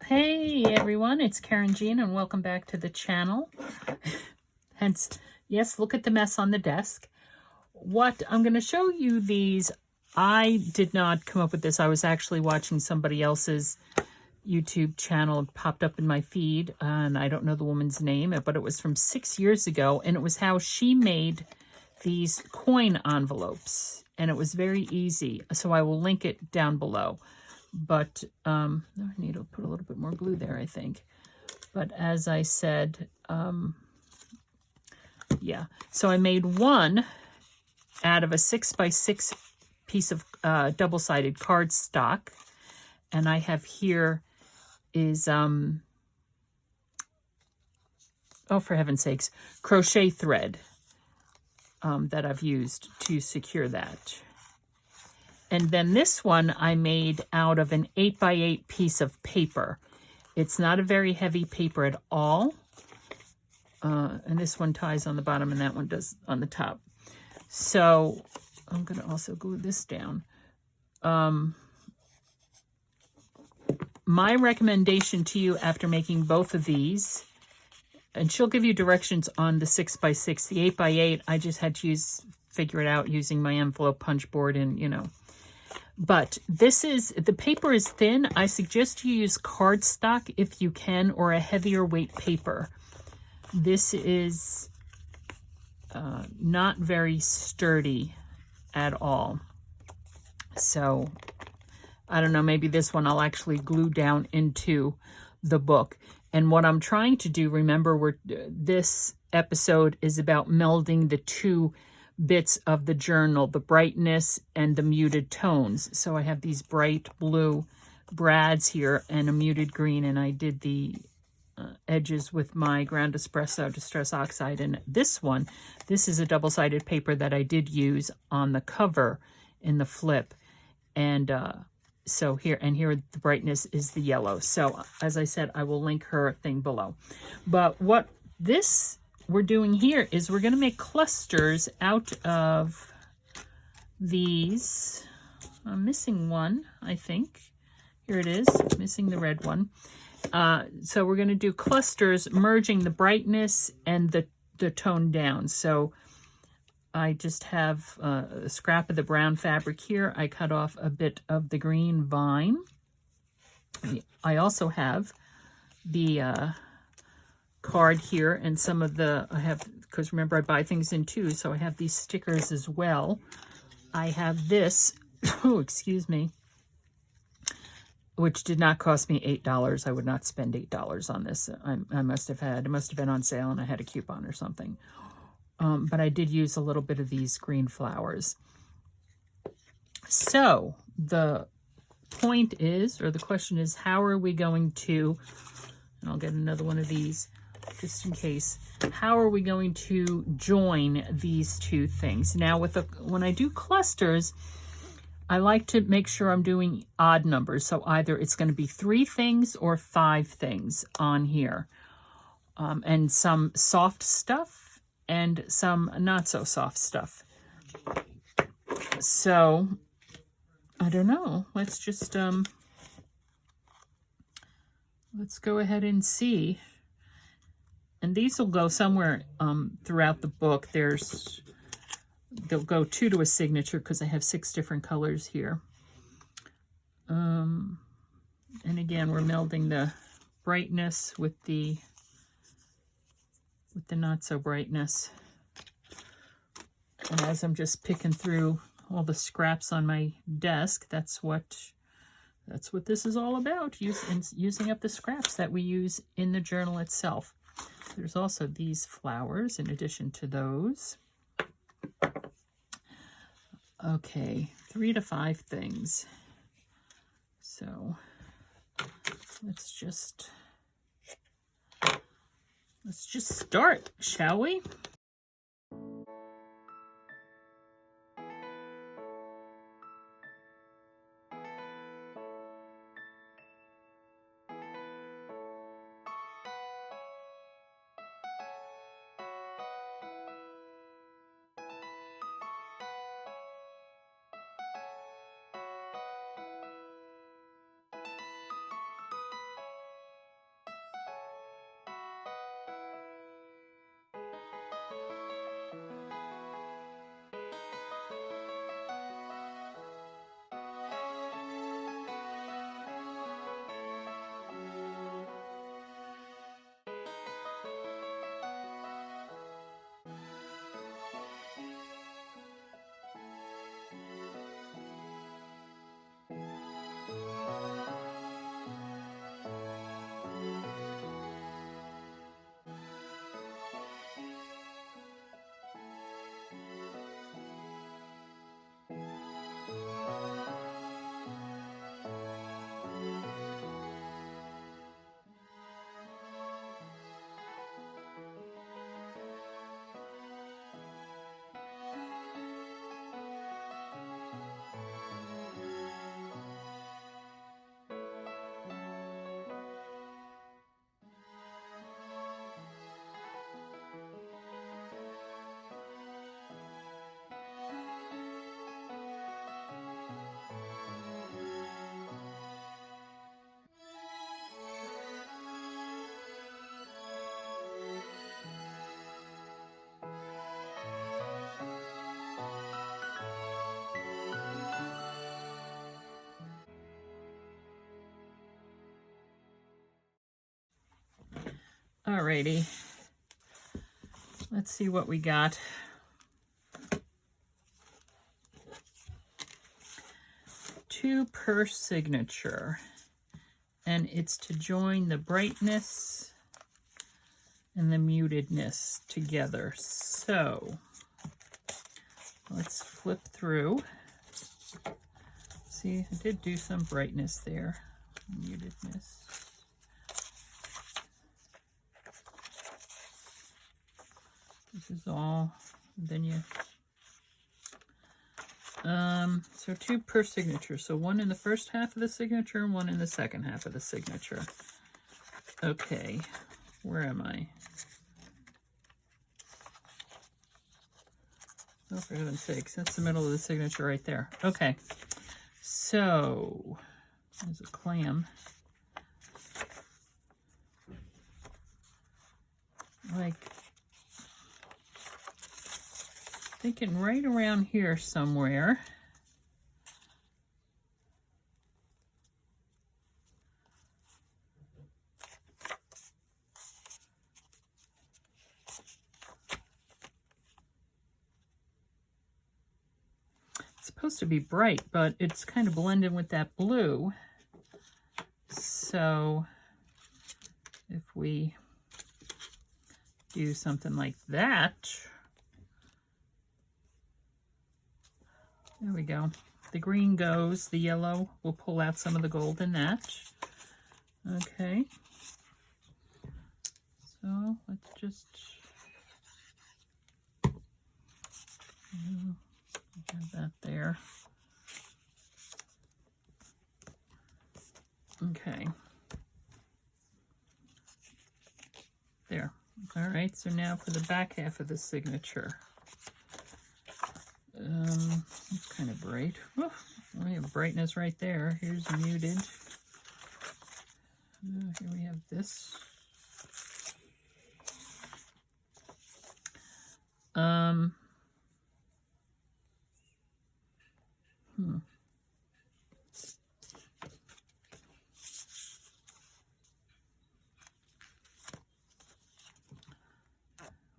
Hey everyone, it's Karynjean and welcome back to the channel. Hence, yes, look at the mess on the desk. What I'm going to show you these, I did not come up with this. I was actually watching somebody else's YouTube channel. It popped up in my feed and I don't know the woman's name, but it was from 6 years ago and it was how she made these coin envelopes and it was very easy. So I will link it down below. But I need to put a little bit more glue there, I think. But as I said, yeah. So I made one out of a 6x6 piece of double-sided cardstock. And I have here is, oh, for heaven's sakes, crochet thread that I've used to secure that. And then this one I made out of an 8x8 piece of paper. It's not a very heavy paper at all. And this one ties on the bottom and that one does on the top. So I'm going to also glue this down. My recommendation to you after making both of these, and she'll give you directions on the 6x6, the 8x8, I just had to figure it out using my envelope punch board and, you know. But this is, the paper is thin. I suggest you use cardstock if you can, or a heavier weight paper. This is not very sturdy at all. So, I don't know, maybe this one I'll actually glue down into the book. And what I'm trying to do, remember, this episode is about melding the two bits of the journal, the brightness and the muted tones. So I have these bright blue brads here and a muted green, and I did the edges with my ground espresso distress oxide. And this one, this is a double-sided paper that I did use on the cover in the flip. And so here, and here the brightness is the yellow. So as I said, I will link her thing below. But what this we're doing here is we're going to make clusters out of these. I'm missing one, I think. Here it is, missing the red one. So we're going to do clusters, merging the brightness and the tone down. So I just have a scrap of the brown fabric here. I cut off a bit of the green vine. I also have the card here and some of the, I have, because remember I buy things in twos, so I have these stickers as well. I have this, oh, excuse me, which did not cost me $8. I would not spend $8 on this. I must have had, it must have been on sale and I had a coupon or something. But I did use a little bit of these green flowers. So the point is, or the question is, how are we going to, and I'll get another one of these just in case, how are we going to join these two things? Now when I do clusters, I like to make sure I'm doing odd numbers. So either it's going to be 3 things or 5 things on here. And some soft stuff and some not so soft stuff. So I don't know. Let's just let's go ahead and see. And these will go somewhere throughout the book. They'll go 2 to a signature because I have 6 different colors here. And again, we're melding the brightness with the not so brightness. And as I'm just picking through all the scraps on my desk, that's what this is all about, using up the scraps that we use in the journal itself. There's also these flowers in addition to those. Okay, 3 to 5 things. So let's just start, shall we? Alrighty. Let's see what we got. Two per signature. And it's to join the brightness and the mutedness together. So let's flip through. See, I did do some brightness there. Mutedness. This is all, then you, so two per signature. So one in the first half of the signature and one in the second half of the signature. Okay, where am I? Oh, for heaven's sakes, that's the middle of the signature right there. Okay, so there's a clam. Like, thinking right around here somewhere. It's supposed to be bright, but it's kind of blending with that blue. So if we do something like that, there we go. The green goes, the yellow will pull out some of the gold in that. Okay. So let's just have that there. Okay. There. All right, so now for the back half of the signature. It's kind of bright. Oh, we have brightness right there. Here's muted. Here we have this.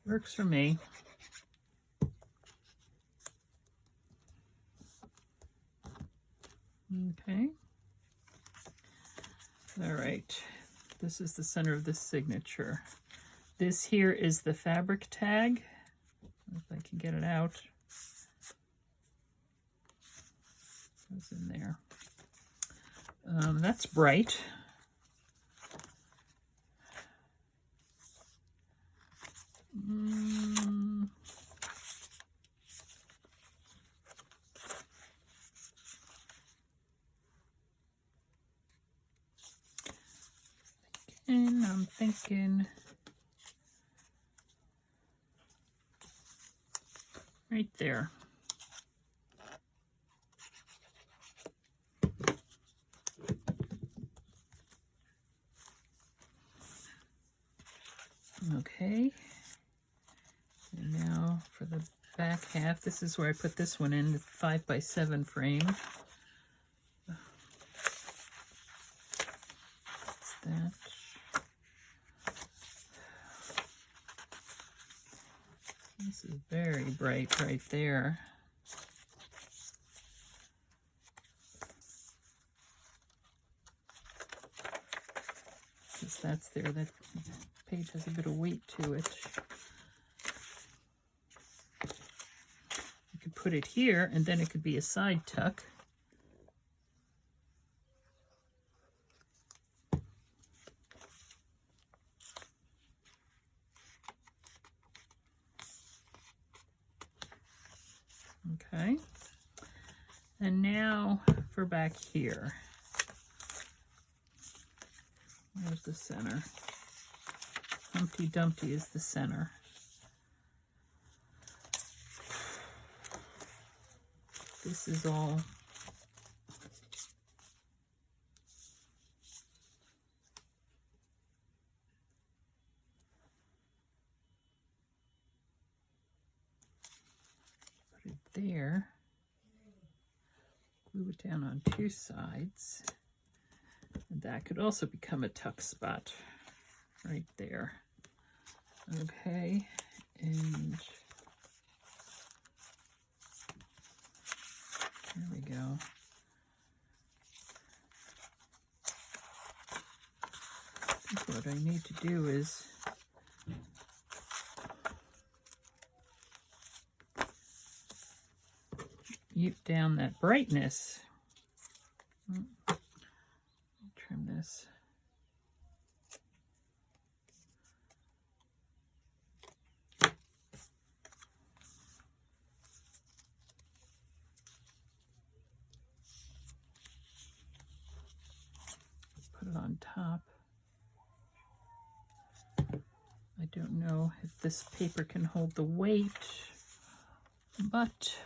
Works for me. Okay. All right. This is the center of the signature. This here is the fabric tag. If I can get it out. Goes in there. That's bright. And I'm thinking right there. Okay. And now for the back half, this is where I put this one in, the 5x7 frame. That's that. This is very bright right there. Because that's there, that page has a bit of weight to it. You could put it here, and then it could be a side tuck. Okay, and now for back here. Where's the center? Humpty Dumpty is the center. This is all put it there. Glue it down on two sides. And that could also become a tuck spot right there. Okay, and there we go. I think what I need to do is mute down that brightness. Trim this. Put it on top. I don't know if this paper can hold the weight, but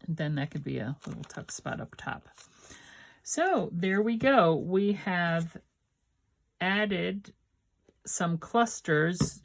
then that could be a little tuck spot up top. So there we go. We have added some clusters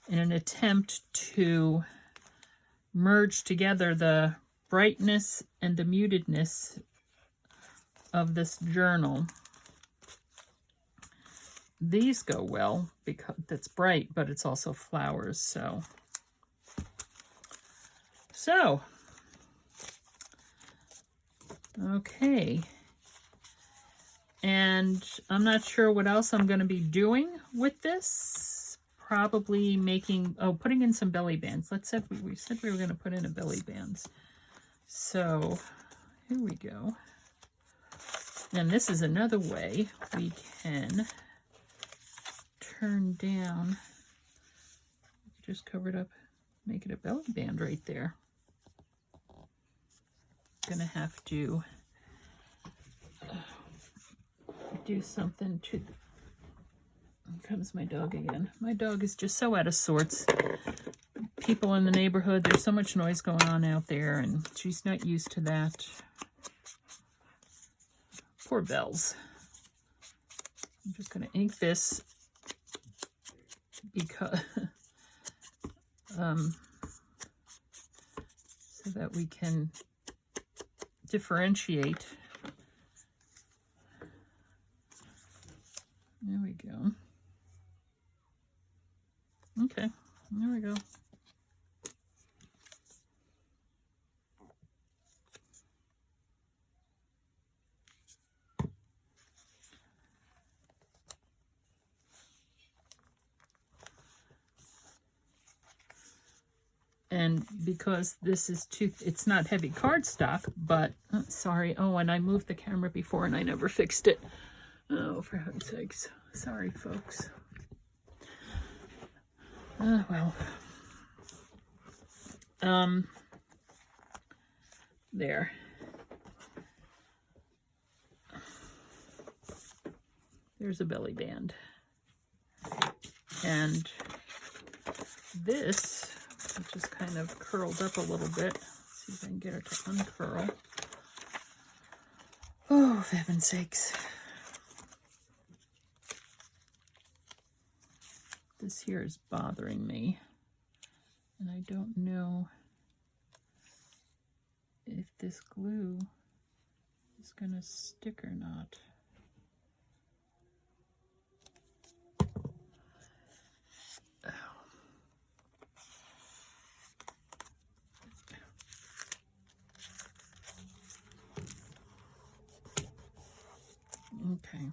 in an attempt to merge together the brightness and the mutedness of this journal. These go well because it's bright, but it's also flowers. So okay. And I'm not sure what else I'm going to be doing with this. Probably making, putting in some belly bands. We said we were going to put in a belly bands. So here we go. And this is another way we can turn down. Just cover it up, make it a belly band right there. Gonna have to do something to. Here comes my dog again. My dog is just so out of sorts. People in the neighborhood, there's so much noise going on out there, and she's not used to that. Poor Bells. I'm just gonna ink this because so that we can differentiate. There we go. Okay, there we go. And because this is it's not heavy cardstock, but, sorry, and I moved the camera before and I never fixed it. Oh, for heaven's sakes. Sorry, folks. Well. There. There's a belly band. And this, which is kind of curled up a little bit. Let's see if I can get her to uncurl. Oh, for heaven's sakes. This here is bothering me. And I don't know if this glue is going to stick or not. Okay,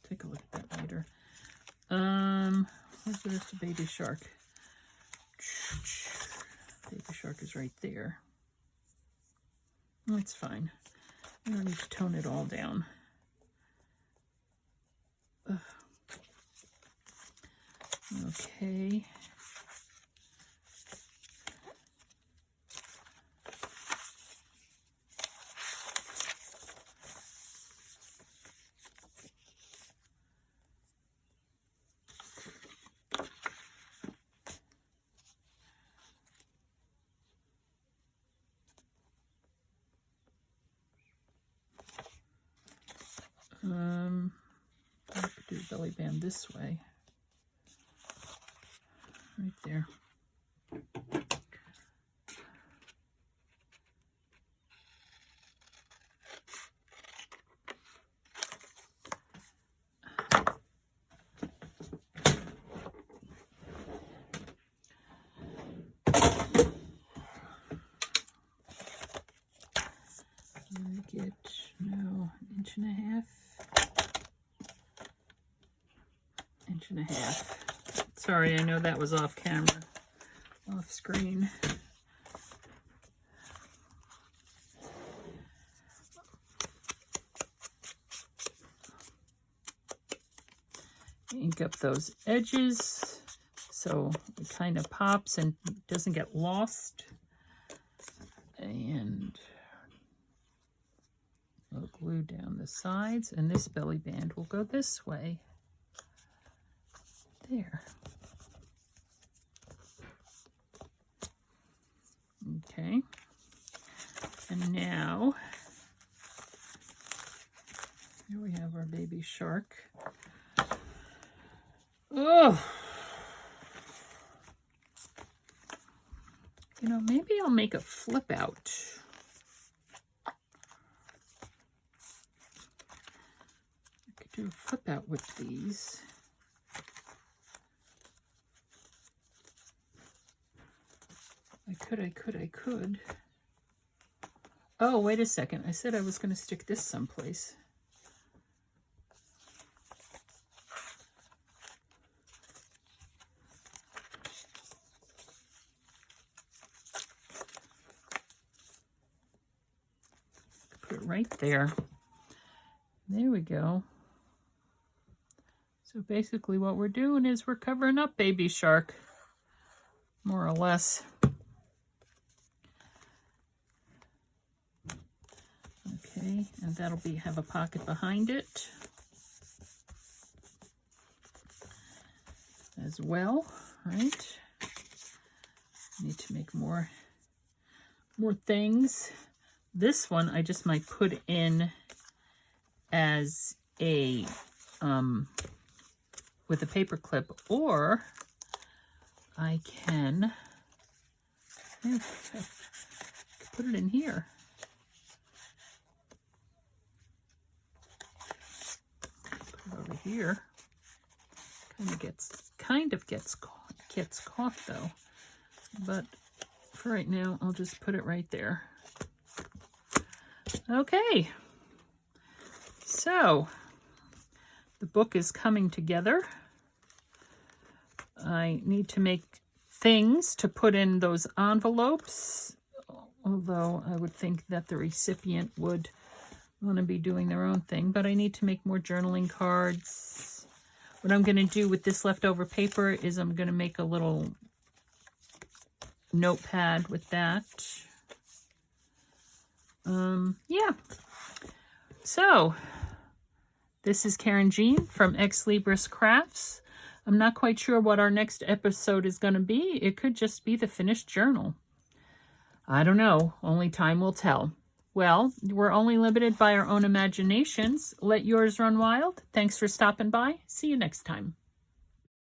take a look at that later. Where's the baby shark? Baby shark is right there. That's fine. We don't need to tone it all down. Okay. I could do a belly band this way. Right there. 1.5. Sorry, I know that was off camera, off screen. Ink up those edges so it kind of pops and doesn't get lost. And we'll glue down the sides, and this belly band will go this way. There. Okay. And now, here we have our baby shark. Oh! You know, maybe I'll make a flip out. I could do a flip out with these. I could. Oh, wait a second. I said I was going to stick this someplace. Put it right there. There we go. So basically what we're doing is we're covering up baby shark, more or less. Okay, and that'll have a pocket behind it as well, right? Need to make more things. This one I just might put in as a with a paper clip, or I can put it in here. Over here, kind of gets caught though, but for right now I'll just put it right there. Okay, so the book is coming together. I need to make things to put in those envelopes, although I would think that the recipient would want to be doing their own thing, but I need to make more journaling cards. What I'm going to do with this leftover paper is I'm going to make a little notepad with that. Yeah. So, this is Karynjean from Ex Libris Crafts. I'm not quite sure what our next episode is going to be. It could just be the finished journal. I don't know. Only time will tell. Well, we're only limited by our own imaginations. Let yours run wild. Thanks for stopping by. See you next time.